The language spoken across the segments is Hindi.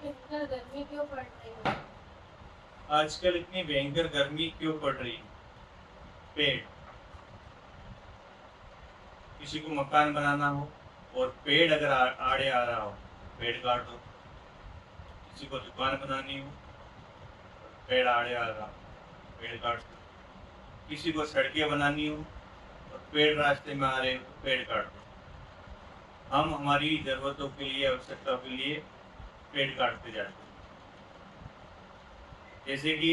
भयंकर गर्मी क्यों पड़ रही है? आजकल इतनी भयंकर गर्मी क्यों पड़ रही है? पेड़, किसी को मकान बनाना हो और पेड़ अगर आड़े आ रहा हो, पेड़ काट दो। किसी को दुकान बनानी हो और पेड़ आड़े आ रहा हो, पेड़ काट दो। किसी को सड़कें बनानी हो और पेड़ रास्ते में आ रहे हो तो पेड़ काट दो। हम हमारी जरूरतों के लिए, आवश्यकताओं के लिए पेड़ काटते जाते हैं। जैसे कि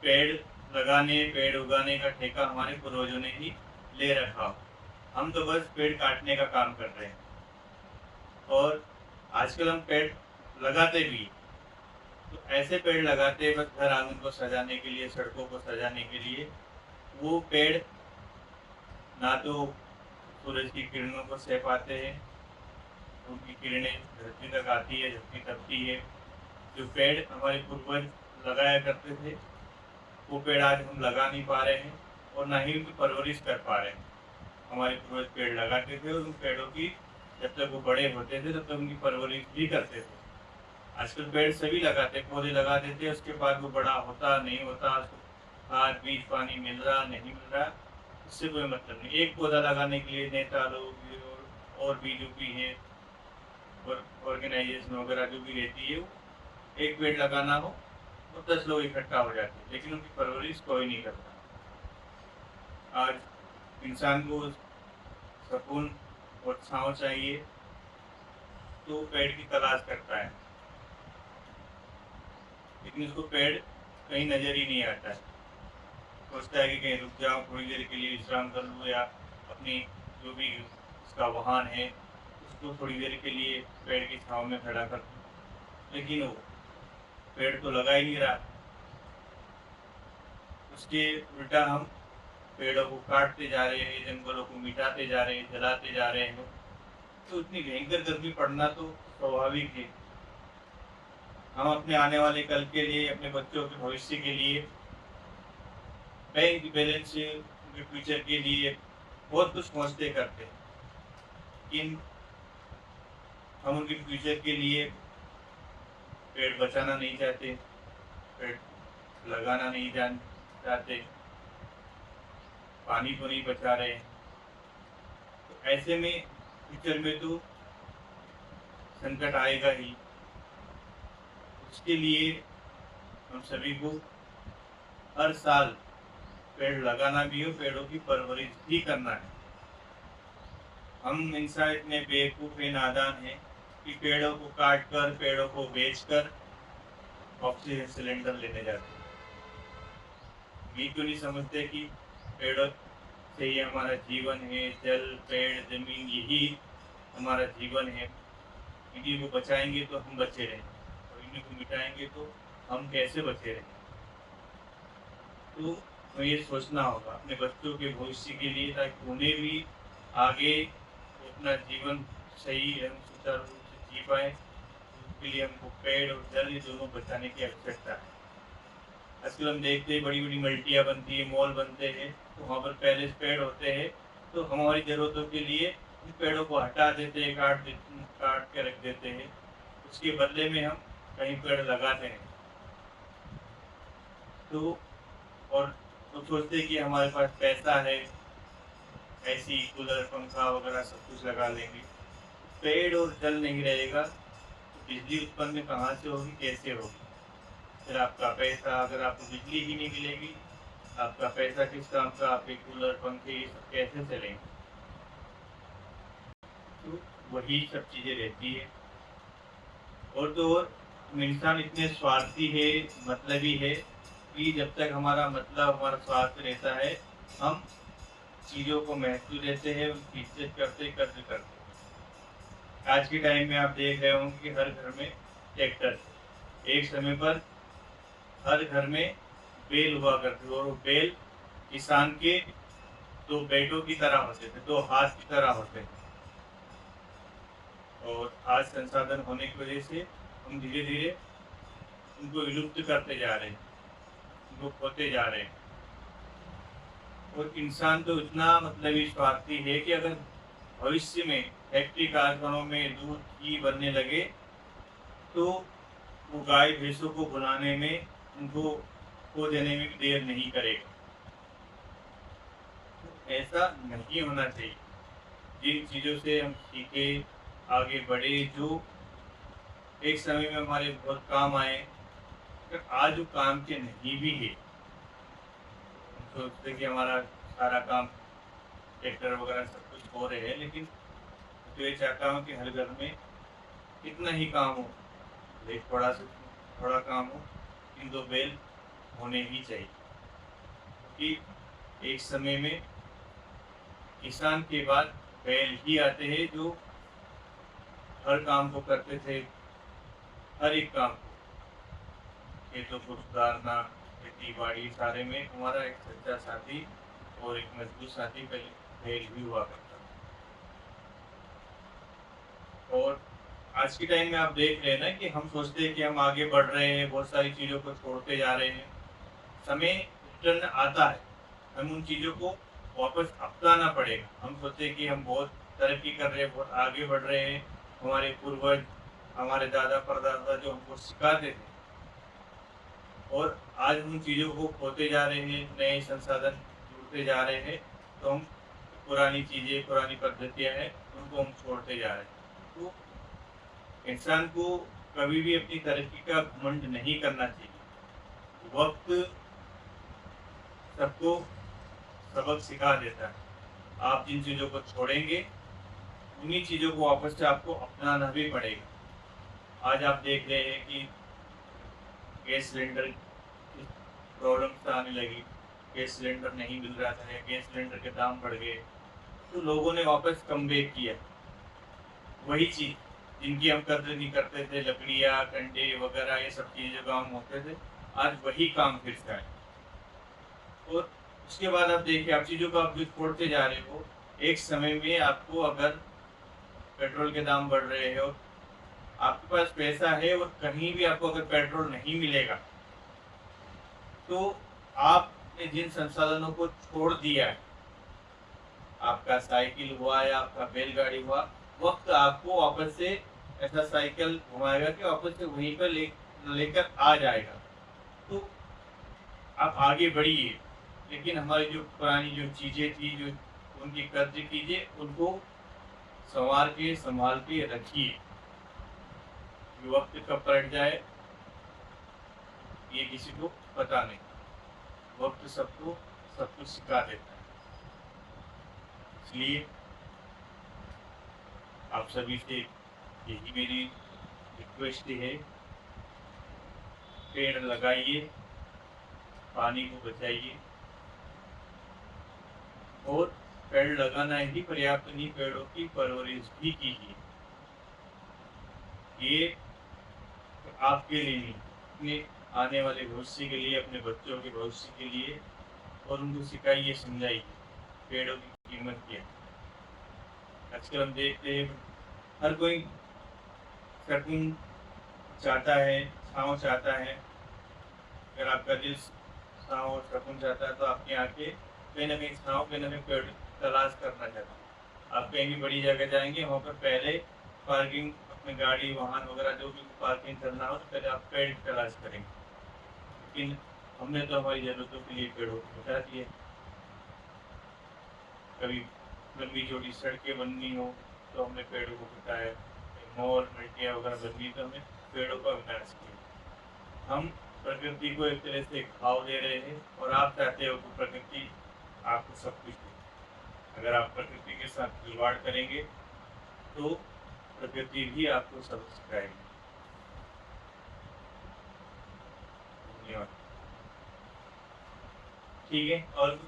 पेड़ लगाने, पेड़ उगाने का ठेका हमारे पूर्वजों ने ही ले रखा हो। हम तो बस पेड़ काटने का काम कर रहे हैं। और आजकल हम पेड़ लगाते भी हैं। तो ऐसे पेड़ लगाते हैं बस घर आंगन को सजाने के लिए, सड़कों को सजाने के लिए। वो पेड़ ना तो सूरज की किरणों को सह पाते हैं, उनकी किरणें धरती तक आती है, धरती तपती है। जो पेड़ हमारे पूर्वज लगाया करते थे, वो पेड़ आज हम लगा नहीं पा रहे हैं और ना ही उनकी परवरिश कर पा रहे हैं। हमारे पूर्वज पेड़ लगाते थे और उन पेड़ों की जब तक वो बड़े होते थे तब तक उनकी परवरिश भी करते थे। आजकल पेड़ सभी लगाते, पौधे लगा देते, उसके बाद वो बड़ा होता नहीं होता, खाद बीज पानी मिल रहा नहीं मिल रहा, इससे कोई मतलब नहीं। एक पौधा लगाने के लिए नेता लोग और भी जो भी है और ऑर्गेनाइजेशन वगैरह जो भी रहती है, वो एक पेड़ लगाना हो तो 10 लोग इकट्ठा हो जाते हैं, लेकिन उनकी परवरिश कोई नहीं करता। आज इंसान को सुकून और छाँव चाहिए तो पेड़ की तलाश करता है, लेकिन उसको पेड़ कहीं नजर ही नहीं आता है। सोचता है कि कहीं रुक जाऊं, थोड़ी देर के लिए विश्राम कर लूँ, या अपनी जो भी उसका वाहन है उसको थोड़ी देर के लिए पेड़ की छाँव में खड़ा कर दूँ, लेकिन वो पेड़ तो लगा ही नहीं रहा। उसके उल्टा हम पेड़ों को काटते जा रहे हैं, जंगलों को मिटाते जा रहे हैं, जलाते जा रहे हैं। तो इतनी भयंकर गर्मी पड़ना तो स्वाभाविक है। हम अपने आने वाले कल के लिए, अपने बच्चों के भविष्य के लिए, बैंक बैलेंस से उनके फ्यूचर के लिए बहुत कुछ सोचते करते हैं, लेकिन हम उनके फ्यूचर के लिए पेड़ बचाना नहीं चाहते, पेड़ लगाना नहीं चाहते, पानी को नहीं बचा रहे। तो ऐसे में फ्यूचर में तो संकट आएगा ही। उसके लिए हम सभी को हर साल पेड़ लगाना भी हो, पेड़ों की परवरिश भी करना है। हम इंसान इतने बेवकूफ़ है, नादान है कि पेड़ों को काट कर, पेड़ों को बेचकर ऑक्सीजन सिलेंडर लेने जाते हैं। ये क्यों नहीं समझते कि पेड़ों से ही हमारा जीवन है, जल, पेड़, जमीन, यही हमारा जीवन है। इन्हीं को बचाएंगे तो हम बचे रहेंगे, और इन्हीं को मिटाएंगे तो हम कैसे बचे रहेंगे। तो हमें ये सोचना होगा अपने बच्चों के भविष्य के लिए, ताकि उन्हें भी आगे वो अपना जीवन सही एवं सुचारू रूप से जी पाए। उसके लिए हमको पेड़ और जल, ये दोनों बचाने की आवश्यकता है। आजकल हम देखते हैं बड़ी बड़ी मल्टियाँ बनती है, मॉल बनते हैं, तो वहाँ पर पहले से पेड़ होते हैं, तो हमारी ज़रूरतों के लिए उन पेड़ों को हटा देते हैं, काट के रख देते हैं। उसके बदले में हम कहीं पेड़ लगाते हैं। तो और तो सोचते हैं कि हमारे पास पैसा है, ऐसी कूलर पंखा वगैरह सब कुछ लगा लेंगे। पेड़ और जल नहीं रहेगा तो बिजली उत्पन्न कहाँ से होगी, कैसे होगी? फिर आपका पैसा, अगर आपको बिजली ही नहीं मिलेगी, आपका पैसा किस काम का? आपके कूलर पंखे ये सब कैसे चलेंगे? तो वही सब चीज़ें रहती है। और तो और हम इंसान इतने स्वार्थी है, मतलबी है, कि जब तक हमारा मतलब, हमारा स्वार्थ रहता है, हम चीज़ों को महत्व देते हैं, उनकी इज्जत करते, कद्र करते। आज के टाइम में आप देख रहे होंगे कि हर घर में ट्रैक्टर है। एक समय पर हर घर में बैल हुआ करते थे, और वो बैल किसान के दो बेटों की तरह होते थे, दो हाथ की तरह होते थे। और आज संसाधन होने की वजह से हम धीरे धीरे उनको विलुप्त करते जा रहे हैं, उनको खोते जा रहे हैं। और इंसान तो इतना मतलब स्वार्थी है कि अगर भविष्य में फैक्ट्री कारखानों में दूध घी बनने लगे, तो वो गाय भैंसों को बुलाने में, उनको खो देने में भी देर नहीं करेगा। तो ऐसा नहीं होना चाहिए। जिन चीज़ों से हम सीखे, आगे बढ़े, जो एक समय में हमारे बहुत काम आए, अगर आज वो काम के नहीं भी है, हम सोचते कि हमारा सारा काम ट्रैक्टर वगैरह सब कुछ हो रहे हैं, लेकिन जो ये चाहता हूँ कि हर घर में कितना ही काम हो, एक थोड़ा से थोड़ा काम हो, इन दो बैल होने ही चाहिए। क्योंकि एक समय में किसान के बाद बैल ही आते हैं जो हर काम को करते थे, हर एक काम को, खेतों को सुधारना, खेती बाड़ी सारे में हमारा एक सच्चा साथी और एक मजबूत साथी पहले बैल भी हुआ करता था। और आज के टाइम में आप देख रहे हैं ना कि हम सोचते हैं कि हम आगे बढ़ रहे हैं, बहुत सारी चीज़ों को छोड़ते जा रहे हैं, समय रिटर्न आता है, हम उन चीज़ों को वापस अपनाना पड़ेगा। हम सोचते हैं कि हम बहुत तरक्की कर रहे हैं, बहुत आगे बढ़ रहे हैं, हमारे पूर्वज, हमारे दादा परदादा जो हमको सिखाते थे, और आज उन चीज़ों को खोते जा रहे हैं, नए संसाधन जुड़ते जा रहे हैं, तो हम पुरानी चीज़ें, पुरानी पद्धतियाँ हैं, उनको हम छोड़ते जा रहे हैं। तो इंसान को कभी भी अपनी तरक्की का घमंड नहीं करना चाहिए। वक्त सबको सबक सिखा देता है। आप जिन चीज़ों को छोड़ेंगे, उन्हीं चीज़ों को वापस से आपको अपनाना भी पड़ेगा। आज आप देख रहे हैं कि गैस सिलेंडर की प्रॉब्लम्स आने लगी, गैस सिलेंडर नहीं मिल रहा था, गैस सिलेंडर के दाम बढ़ गए, तो लोगों ने वापस कमबैक किया। वही चीज़ जिनकी हम कद्र नहीं करते थे, लकड़ियाँ, कंडे वगैरह, ये सब चीज़ें जो काम होते थे, आज वही काम फिर से आए। और उसके बाद आप देखिए, आप चीज़ों को आप जो छोड़ते जा रहे हो, एक समय में आपको अगर पेट्रोल के दाम बढ़ रहे हैं और आपके पास पैसा है और कहीं भी आपको अगर पेट्रोल नहीं मिलेगा, तो आपने जिन संसाधनों को छोड़ दिया है, आपका साइकिल हुआ या आपका बैलगाड़ी हुआ, वक्त आपको वापस से ऐसा साइकिल घुमाएगा कि वापस से वहीं पर लेकर आ जाएगा। तो आप आगे बढ़िए, लेकिन हमारी जो पुरानी जो चीज़ें थी, जो उनकी कद्र कीजिए, उनको संवार के संभाल के रखिए। कि वक्त कब पलट जाए ये किसी को पता नहीं। वक्त सबको सब कुछ सिखा देता है। इसलिए आप सभी से यही मेरी रिक्वेस्ट है, पेड़ लगाइए, पानी को बचाइए, और पेड़ लगाना ही पर्याप्त नहीं, पेड़ों की परवरिश भी कीजिए। ये आपके लिए नहीं, अपने आने वाले भविष्य के लिए, अपने बच्चों के भविष्य के लिए, और उनको सिखाइए, समझाइए पेड़ों की कीमत क्या है। आजकल हम देखते हैं हर कोई सकून चाहता है, छाँव चाहता है। अगर आपका दिल छाँव और सकून चाहता है, तो आपकी आंखें कहीं ना कहीं छाँव, कहीं ना कहीं पेड़ तलाश करना चाहता है। आप कहीं भी बड़ी जगह जाएंगे, वहाँ पर पहले पार्किंग, अपनी गाड़ी, वाहन वगैरह जो भी पार्किंग करना हो, तो पहले आप पेड़ तलाश करेंगे। लेकिन हमने तो हमारी ज़रूरतों के लिए पेड़ों को बचा दिए। कभी लंबी चौड़ी सड़कें बननी हो तो हमने पेड़ों को कटाया, मॉल मल्टियाँ वगैरह बननी तो हमने पेड़ों का विनाश किया। हम प्रकृति को एक तरह से घाव दे रहे हैं, और आप चाहते हो कि प्रकृति आपको सब कुछ दे। अगर आप प्रकृति के साथ खिलवाड़ करेंगे, तो प्रकृति भी आपको सबक सिखाएगी। धन्यवाद। ठीक है, और